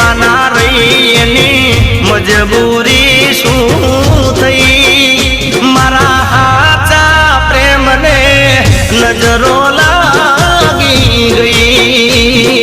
માના રહી એની મજબૂરી શું થઈ મારા હાચા પ્રેમને નજરો લાગી ગઈ